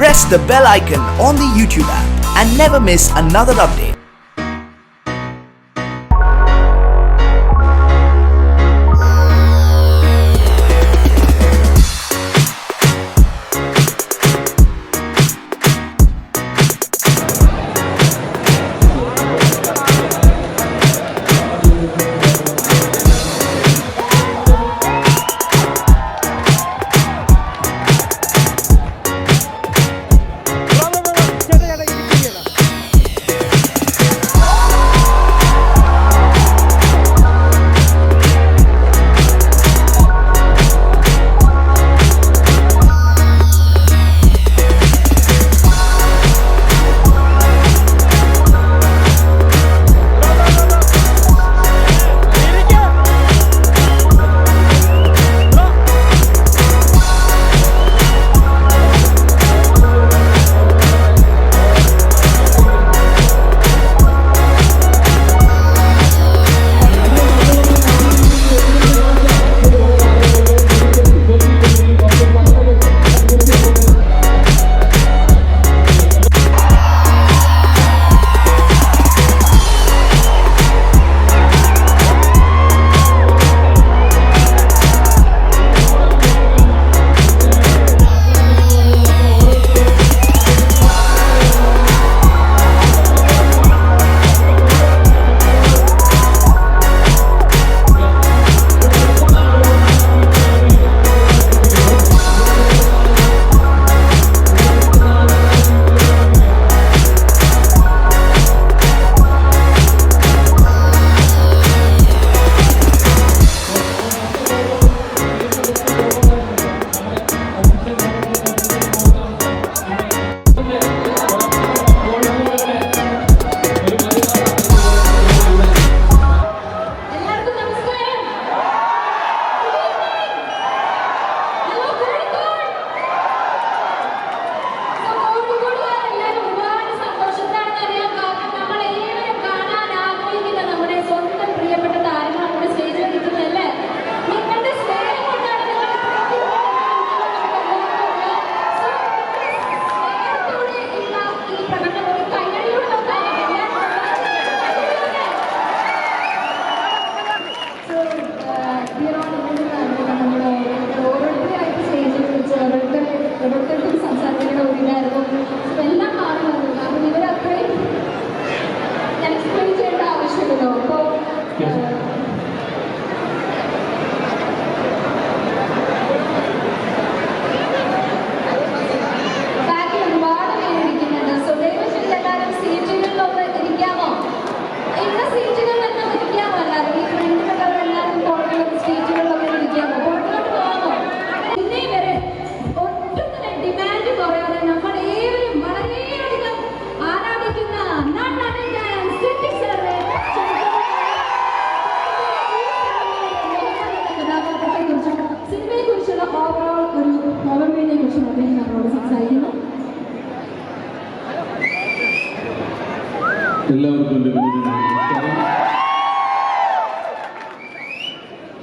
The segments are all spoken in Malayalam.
Press the bell icon on the YouTube app and never miss another update.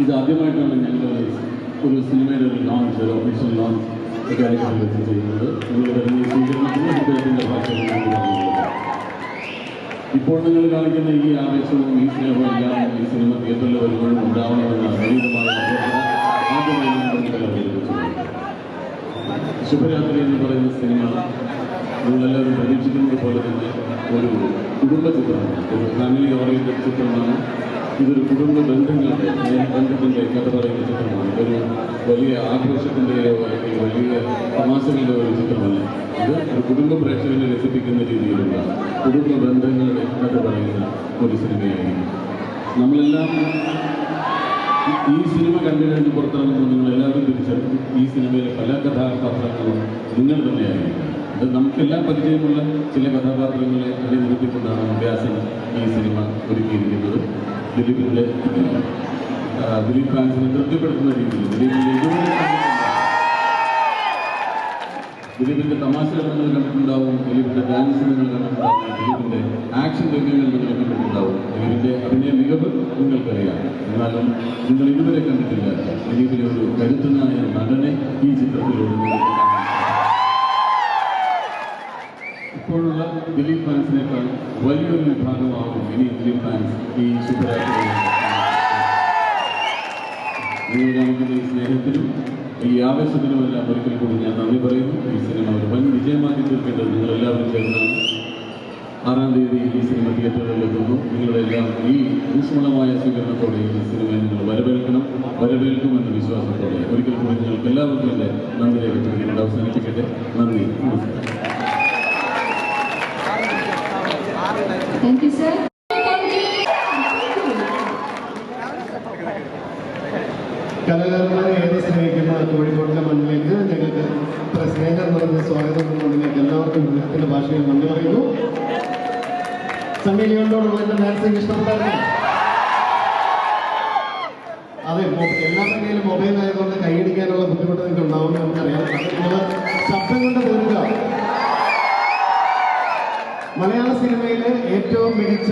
ഇത് ആദ്യമായിട്ടാണ് ഞങ്ങൾ ഒരു സിനിമയുടെ ഒരു ലോഞ്ച്, ഒരു ഒഫീഷ്യൽ ലോഞ്ച് കാര്യങ്ങളിൽ വെച്ച് ചെയ്യുന്നത്. നിങ്ങളുടെ സ്വീകരണത്തിന് ഹൃദയത്തിൻ്റെ ഭാഷയിൽ. ഇപ്പോൾ നിങ്ങൾ കാണിക്കുന്ന ഈ ആവേശവും ഈ സ്നേഹവും എല്ലാം ഈ സിനിമ തിയേറ്ററിൽ വരുമ്പോഴും ഉണ്ടാവണമെന്ന അനീതമായ ആദ്യമായി ശുഭരാത്രി എന്ന് പറയുന്ന സിനിമ നിങ്ങളെല്ലാവരും പ്രതീക്ഷിക്കുന്നത് പോലെ തന്നെ ഒരു കുടുംബ ചിത്രമാണ്, ഒരു ഫാമിലി ഓറിയന്റഡ് ചിത്രമാണ്. ഇതൊരു കുടുംബ ബന്ധങ്ങളുടെ ബന്ധത്തിൻ്റെ കഥ പറയുന്ന ചിത്രമാണ്. ഒരു വലിയ ആഘോഷത്തിൻ്റെയോ അല്ലെങ്കിൽ വലിയ തമാശകളുടെ ഒരു ചിത്രമല്ല. ഇത് ഒരു കുടുംബ പ്രേക്ഷകനെ രസിപ്പിക്കുന്ന രീതിയിലുള്ള കുടുംബ ബന്ധങ്ങളുടെ കഥ പറയുന്ന ഒരു സിനിമയായിരിക്കും. നമ്മളെല്ലാം ഈ സിനിമ കണ്ടു കഴിഞ്ഞ് പുറത്തിറങ്ങുമ്പോൾ നിങ്ങളെല്ലാവരും തിരിച്ചറിഞ്ഞു ഈ സിനിമയിലെ പല കഥാപാത്രങ്ങളും നിങ്ങൾ തന്നെയായിരിക്കും. അത് നമുക്കെല്ലാം പരിചയമുള്ള ചില കഥാപാത്രങ്ങളെ അണിനിരത്തിക്കൊണ്ടാണ് വ്യാസൻ ഈ സിനിമ ഒരുക്കിയിരിക്കുന്നത്. ദിലീപ് ഫാൻസിനെ തൃപ്തിപ്പെടുത്തുന്ന രീതിയിൽ ദിലീപിൻ്റെ തമാശകൾ നിങ്ങൾ കണ്ടിട്ടുണ്ടാവും, ദിലീപിൻ്റെ ഡാൻസ് നിങ്ങൾ കണ്ടിട്ടുണ്ടാവും, ദിലീപിൻ്റെ ആക്ഷൻ രംഗങ്ങൾ നിങ്ങൾ കണ്ടിട്ടുണ്ടാവും, ദിലീപിൻ്റെ അഭിനയ മികവ് നിങ്ങൾക്കറിയാം. എന്നാലും നിങ്ങൾ ഇതുവരെ കണ്ടിട്ടില്ല ദിലീപിലെ ഒരു കരുത്തനായ നടനെ ഈ ചിത്രത്തിലൂടെ ഇപ്പോഴുള്ള ദിലീപ് ഫാൻസിനേക്കാൾ വലിയൊരു വിഭാഗമാകും ഇനി ദിലീപ് ഫാൻസ് ഈ ശുഭരാത്രി. നിങ്ങൾ കാണിക്കുന്ന ഈ സ്നേഹത്തിനും ഈ ആവേശത്തിനുമെല്ലാം ഒരിക്കൽ കൂടി ഞാൻ നന്ദി പറയുന്നു. ഈ സിനിമ ഒരു വൻ വിജയമാക്കി തീർക്കേണ്ടത് നിങ്ങളെല്ലാവരും ചേർന്നാണ്. 6-ാം തീയതി ഈ സിനിമ തിയേറ്ററുകളിൽ എത്തുന്നു. നിങ്ങളെല്ലാം ഈ ഊഷ്മളമായ സ്വീകരണത്തോടെ ഈ സിനിമയെ നിങ്ങൾ വരവേൽക്കുമെന്ന വിശ്വാസത്തോടെ ഒരിക്കൽ കൂടി നിങ്ങൾക്ക് എല്ലാവർക്കും എൻ്റെ നന്ദി രേഖപ്പെടുത്തിക്കൊണ്ട് അവസാനിപ്പിക്കട്ടെ. നന്ദി, നമസ്കാരം. Thank you, sir. കലാകാരന്മാരെ ഏറെ സ്നേഹിക്കുന്ന കോഴിക്കോടിന്റെ മണ്ണിലേക്ക് ഞങ്ങൾക്ക് ഇത്ര സ്നേഹം നിറഞ്ഞ സ്വാഗതം നിങ്ങൾക്ക് എല്ലാവർക്കും ഹൃദയത്തിന്റെ ഭാഷയിൽ നന്ദി പറയുന്നു. സണ്ണി ലിയോണിനോടുള്ള എന്റെ ഡാൻസിങ് ഇഷ്ടപ്പെട്ടായിരുന്നു. അതെ, എല്ലാവരുടെ കയ്യിലും മൊബൈൽ ആയതുകൊണ്ട് കൈയടിക്കാനുള്ള ബുദ്ധിമുട്ട് നിങ്ങൾക്ക് ഉണ്ടാവുമെന്ന് നമുക്കറിയാം. നിങ്ങൾ ശബ്ദം കൊണ്ട് തീർക്കുക. മലയാള സിനിമയിലെ ഏറ്റവും മികച്ച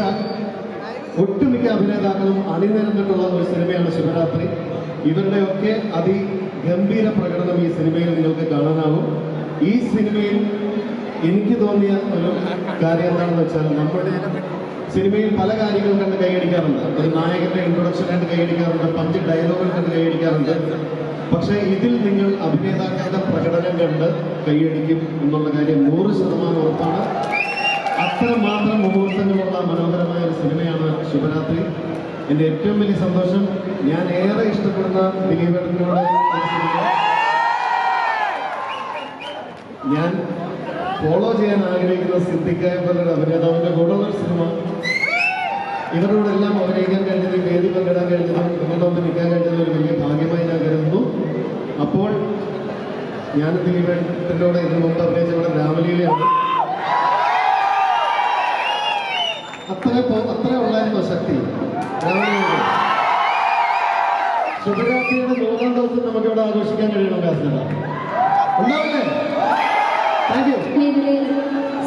ഒട്ടുമിക്ക അഭിനേതാക്കളും അണിനിരന്നിട്ടുള്ള ഒരു സിനിമയാണ് ശിവരാത്രി. ഇവരുടെയൊക്കെ അതിഗംഭീര പ്രകടനം ഈ സിനിമയിൽ നിങ്ങൾക്ക് കാണാനാവും. ഈ സിനിമയിൽ എനിക്ക് തോന്നിയ ഒരു കാര്യം എന്താണെന്ന് വെച്ചാൽ, നമ്മുടെ സിനിമയിൽ പല കാര്യങ്ങളും കണ്ട് കൈയടിക്കാറുണ്ട്. ഒരു നായകന്റെ ഇൻട്രൊഡക്ഷൻ കണ്ട് കൈയടിക്കാറുണ്ട്, 5 ഡയലോഗുകൾ കണ്ട് കൈയടിക്കാറുണ്ട്. പക്ഷേ ഇതിൽ നിങ്ങൾ അഭിനേതാക്കളുടെ പ്രകടനം കണ്ട് കൈയടിക്കും എന്നുള്ള കാര്യം 100% ഉറപ്പാണ്. അത്രമാത്രം മുഹൂർത്തങ്ങളുള്ള മനോഹരമായ ഒരു സിനിമയാണ് ശിവരാത്രി. എൻ്റെ ഏറ്റവും വലിയ സന്തോഷം, ഞാൻ ഏറെ ഇഷ്ടപ്പെടുന്ന ദിലീപേട്ടനോട് ഞാൻ ഫോളോ ചെയ്യാൻ ആഗ്രഹിക്കുന്ന സിദ്ദിഖായ പോലുള്ള അഭിനേതാവിൻ്റെ കൂടെയുള്ള ഒരു സിനിമ. ഇവരോടെല്ലാം അഭിനയിക്കാൻ കഴിഞ്ഞത്, വേദി പങ്കിടാൻ കഴിഞ്ഞതും ഇവരുടെ ഒപ്പം നിൽക്കാൻ കഴിഞ്ഞതും ഒരു വലിയ ഭാഗ്യമായി ഞാൻ കരുതുന്നു. അപ്പോൾ ഞാൻ ദിലീപേട്ടനോട് ഇതിനു മുമ്പ് അഭിനയിച്ച ഇവിടെ രാമലീലയാണ്. അത്ര ഉള്ളായിരുന്നു ശക്തി. ശുഭരാത്രിയുടെ 3-ാം ദിവസം നമുക്കിവിടെ ആഘോഷിക്കാൻ കഴിയണം. കാസർഗോഡ് ഉണ്ടാവില്ലേ? Thank you.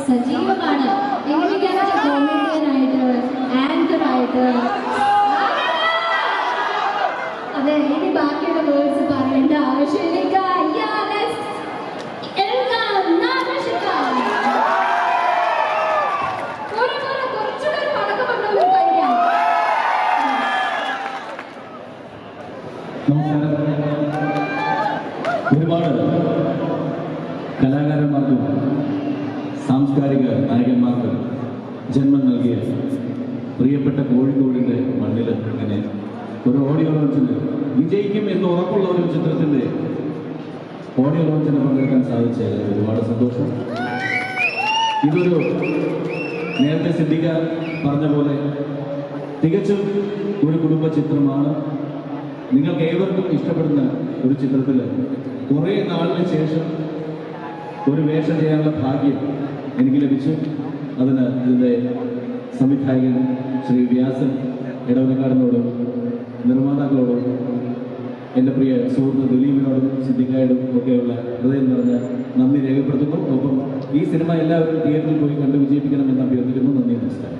സജീവമാണ്. എങ്ങനെയൊക്കെയാണ് കോമഡിയനായിട്ട്, ആങ്കറായിട്ട്. അതെ, ഇനി ബാക്കിയുള്ള വേർഡ്സ് പറയേണ്ട ആവശ്യമില്ല. ഒരുപാട് കലാകാരന്മാർക്കും സാംസ്കാരിക നായകന്മാർക്കും ജന്മം നൽകിയ പ്രിയപ്പെട്ട കോഴിക്കോടിൻ്റെ മണ്ണിൽ ഇങ്ങനെ ഒരു ഓഡിയോ ലോഞ്ചിന് വിജയിക്കും എന്ന് ഉറപ്പുള്ള ഒരു ചിത്രത്തിൻ്റെ ഓഡിയോ ലോഞ്ചിന് പങ്കെടുക്കാൻ സാധിച്ചത് ഒരുപാട് സന്തോഷം. ഇതൊരു നേരത്തെ സിദ്ദിഖ പറഞ്ഞ പോലെ തികച്ചും ഒരു കുടുംബ ചിത്രമാണ്. നിങ്ങൾക്ക് ഏവർക്കും ഇഷ്ടപ്പെടുന്ന ഒരു ചിത്രത്തിൽ കുറേ നാളിന് ശേഷം ഒരു വേഷം ചെയ്യാനുള്ള ഭാഗ്യം എനിക്ക് ലഭിച്ചു. അതിന് ഇതിൻ്റെ സംവിധായകൻ ശ്രീ വ്യാസൻ ഇടവനക്കാരനോടും നിർമ്മാതാക്കളോടും എൻ്റെ പ്രിയ സുഹൃത്ത് ദിലീപിനോടും സിദ്ദിഖായോടും ഒക്കെയുള്ള ഹൃദയം നിറഞ്ഞ നന്ദി രേഖപ്പെടുത്തുന്നു. ഒപ്പം ഈ സിനിമ എല്ലാവരും തിയേറ്ററിൽ പോയി കണ്ട് വിജയിപ്പിക്കണമെന്ന് അഭ്യർത്ഥിക്കുന്നു. നന്ദി, നമസ്കാരം.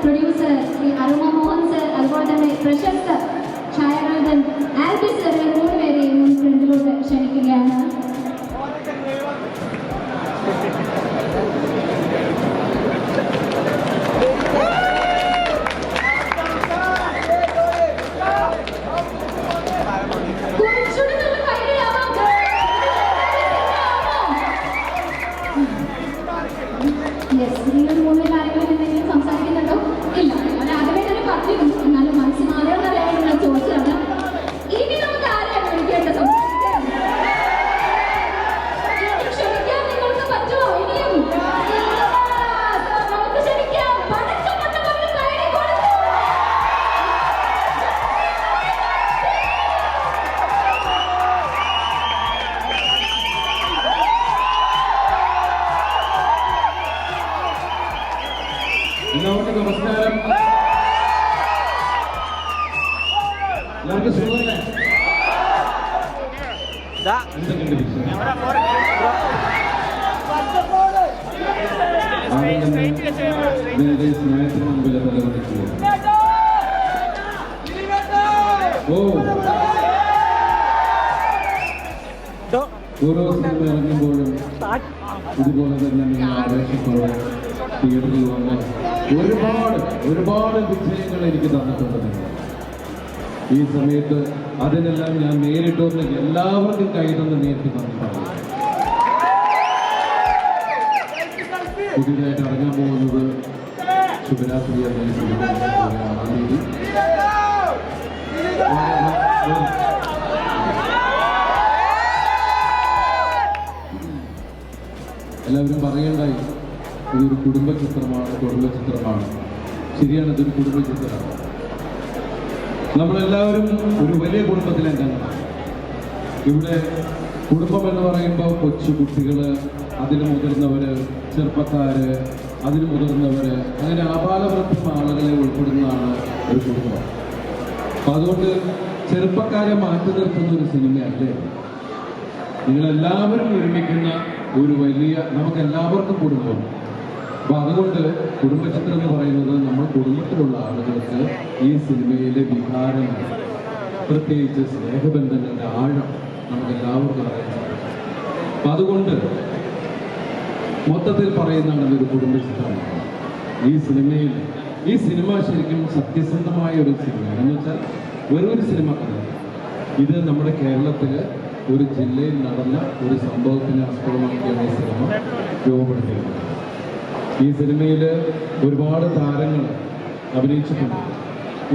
പ്രൊഡ്യൂസർ ശ്രീ അരുമ മോഹൻ സർ, അതുപോലെ തന്നെ പ്രശസ്ത ഛായാഗ്രഹകൻ ആൽബി സർ, 3 പേരെയും ഫ്രണ്ടിലോട്ട് ക്ഷണിക്കുന്നു. എന്തൊക്കെയുണ്ട് വിഷയം? ആദ്യം തന്നെ നേരെ സ്നേഹത്തിന് മുമ്പിൽ തലവണിക്കുക. ഓരോ സിനിമ ഇറങ്ങുമ്പോഴും ഇതുപോലെ തന്നെ നിങ്ങൾ ആവേശത്തോടെ തിയേറ്ററിൽ വന്ന് ഒരുപാട് വിജയങ്ങൾ എനിക്ക് തന്നിട്ടുണ്ട് നിങ്ങൾ. ഈ സമയത്ത് അതിനെല്ലാം ഞാൻ നേരിട്ടൊന്ന് എല്ലാവർക്കും കൈതന്ന് നേരിട്ട് തന്നിട്ടുണ്ട്. പുതിയതായിട്ട് ഇറങ്ങാൻ പോകുന്നത് ശുഭരാത്രി എന്ന സിനിമ 6-ാം തീയതി. എല്ലാവരും പറയണ്ടായി ഇതൊരു കുടുംബ ചിത്രമാണ്. ശരിയാണ്, ഇതൊരു കുടുംബ ചിത്രമാണ്. നമ്മളെല്ലാവരും ഒരു വലിയ കുടുംബത്തിലെ അംഗങ്ങളാണ്. ഇവിടെ കുടുംബം എന്ന് പറയുമ്പോൾ കൊച്ചു കുട്ടികൾ, അതിന് മുതിർന്നവര്, ചെറുപ്പക്കാര്, അതിന് മുതിർന്നവര്, അങ്ങനെ ആപാലവൃദ്ധം ആളുകളെ ഉൾപ്പെടുന്നതാണ് ഒരു കുടുംബം. അപ്പം അതുകൊണ്ട് ചെറുപ്പക്കാരെ മാറ്റി നിർത്തുന്ന ഒരു സിനിമയല്ലേ. നിങ്ങളെല്ലാവരും ഒരുമിക്കുന്ന ഒരു വലിയ, നമുക്ക് എല്ലാവർക്കും കുടുംബം. അപ്പം അതുകൊണ്ട് കുടുംബചിത്രം എന്ന് പറയുന്നത് നമ്മൾ കുടുംബത്തിലുള്ള ആളുകൾക്ക് ഈ സിനിമയിലെ വികാരങ്ങൾ, പ്രത്യേകിച്ച് സ്നേഹബന്ധങ്ങളുടെ ആഴം നമുക്ക് എല്ലാവർക്കും അറിയാൻ സാധിക്കും. അപ്പം അതുകൊണ്ട് മൊത്തത്തിൽ പറയുന്നതാണ് ഒരു കുടുംബചിത്രമാണ് ഈ സിനിമ ശരിക്കും സത്യസന്ധമായ ഒരു സിനിമയാണ്. എന്ന് വെച്ചാൽ വെറൊരു സിനിമ കഥ. ഇത് നമ്മുടെ കേരളത്തില് ഒരു ജില്ലയിൽ നടന്ന ഒരു സംഭവത്തിനെ ആസ്പദമാക്കിയാണ് ഈ സിനിമ രൂപപ്പെടുത്തിയത്. ഈ സിനിമയിൽ ഒരുപാട് താരങ്ങൾ അഭിനയിച്ചിട്ടുണ്ട്.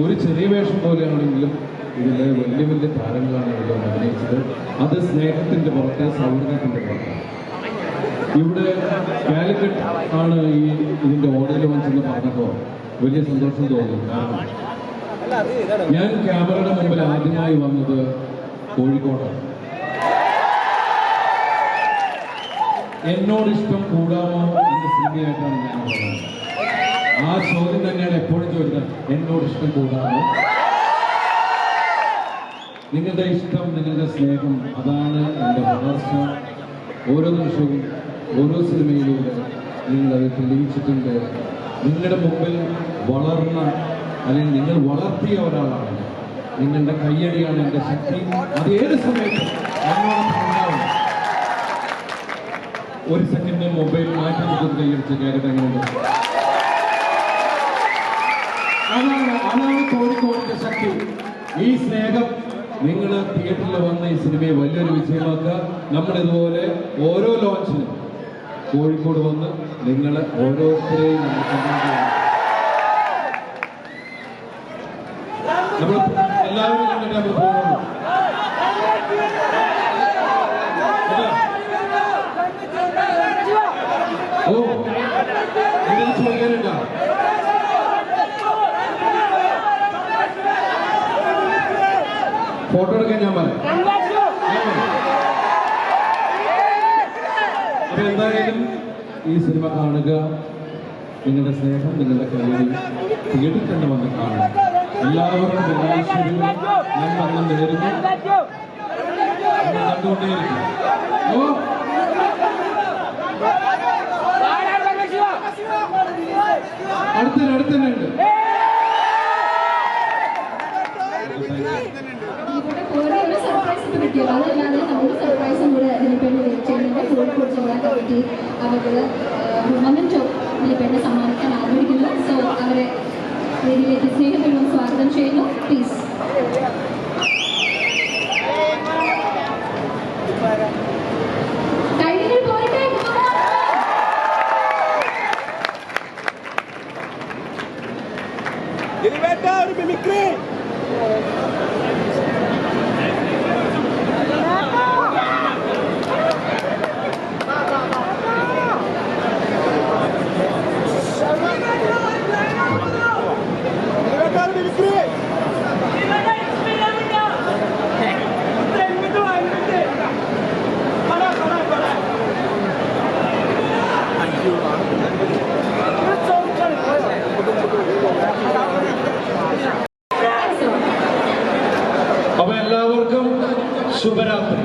ഒരു ചെറിയ വേഷം പോലെയാണെങ്കിലും ഇതിലെ വലിയ താരങ്ങളാണ് ഇവിടെ അഭിനയിച്ചത്. അത് സ്നേഹത്തിൻ്റെ പുറത്ത്, സൗഹൃദത്തിൻ്റെ പുറത്ത്. ഇവിടെ കാലിക്കറ്റ് ആണ് ഇതിൻ്റെ ഓഡിയോ ലോഞ്ച് എന്ന് പറഞ്ഞപ്പോൾ വലിയ സന്തോഷം തോന്നി. കാരണം ഞാൻ ക്യാമറയുടെ മുമ്പിൽ ആദ്യമായി വന്നത് കോഴിക്കോടാണ്. എന്നോട് ഇഷ്ടം കൂടാമോ എന്ന സിനിമയായിട്ടാണ് ഞാൻ പറയുന്നത്. ആ ചോദ്യം തന്നെയാണ് എപ്പോഴും ചോദിക്കുന്നത്, എന്നോട് ഇഷ്ടം കൂടാമോ? നിങ്ങളുടെ ഇഷ്ടം, നിങ്ങളുടെ സ്നേഹം, അതാണ് എൻ്റെ വളർച്ച. ഓരോ നിമിഷവും ഓരോ സിനിമയിലൂടെ നിങ്ങളത് തെളിയിച്ചിട്ടുണ്ട്. നിങ്ങളുടെ മുമ്പിൽ വളർന്ന, അല്ലെങ്കിൽ നിങ്ങൾ വളർത്തിയ ഒരാളാണ്. നിങ്ങളുടെ കയ്യടിയാണ് എൻ്റെ ശക്തി. അത് ഏത് സമയത്തും എന്നോടൊപ്പം ഉണ്ടാവും. ഒരു സെക്കൻഡ് മൊബൈൽ മാറ്റി നിൽക്കുന്ന കൈയടിച്ച് കേരളം എങ്ങനെയുണ്ട്? അതാണ് കോഴിക്കോടിന്റെ ശക്തി. ഈ സ്നേഹം നിങ്ങൾ തിയേറ്ററിൽ വന്ന ഈ സിനിമയെ വലിയൊരു വിജയമാക്കുക. നമ്മളിതുപോലെ ഓരോ ലോഞ്ചിനും കോഴിക്കോട് വന്ന് നിങ്ങൾ ഓരോരുത്തരെയും നമ്മൾ എല്ലാവരും കണ്ടിട്ട് നമ്മൾ പോകുന്നു. ഓ, ഇതിൽ ചോദിക്കാനുണ്ടോ? ഫോട്ടോ എടുക്കാൻ ഞാൻ പറയാം. അപ്പൊ എന്തായാലും ഈ സിനിമ കാണുക. നിങ്ങളുടെ സ്നേഹം, നിങ്ങളുടെ കഴിവ് തിയേറ്ററിൽ തന്നെ വന്ന് കാണുക. എല്ലാവർക്കും എല്ലാശ്വര്യവും ഞാൻ വന്ന് നേരുന്നു. കണ്ടുകൊണ്ടേയിരിക്കും. ഓ, അടുത്തന്നെ ഉണ്ട്. ഒരു സർപ്രൈസ് കിട്ടിയോ? അതല്ലാതെ നമുക്ക് സർപ്രൈസും കൂടെ ദിലീപേണ്ണ ചെയ്യുന്നുണ്ട്. കോഴിക്കോട് ജില്ലാ കമ്മിറ്റി അവർക്ക് മൊമെന്റോ ദിലീപേണ്ണ സമ്മാനിക്കാൻ ആഗ്രഹിക്കുന്നു. സോ അവരെ വേദിയിലേക്ക് സ്നേഹപൂർവ്വം സ്വാഗതം ചെയ്യുന്നു. പ്ലീസ്. കഴിഞ്ഞിട്ട് പോരട്ടെ. ഒരു മിമിക്രി. അപ്പൊ എല്ലാവർക്കും ശുഭരാത്രി.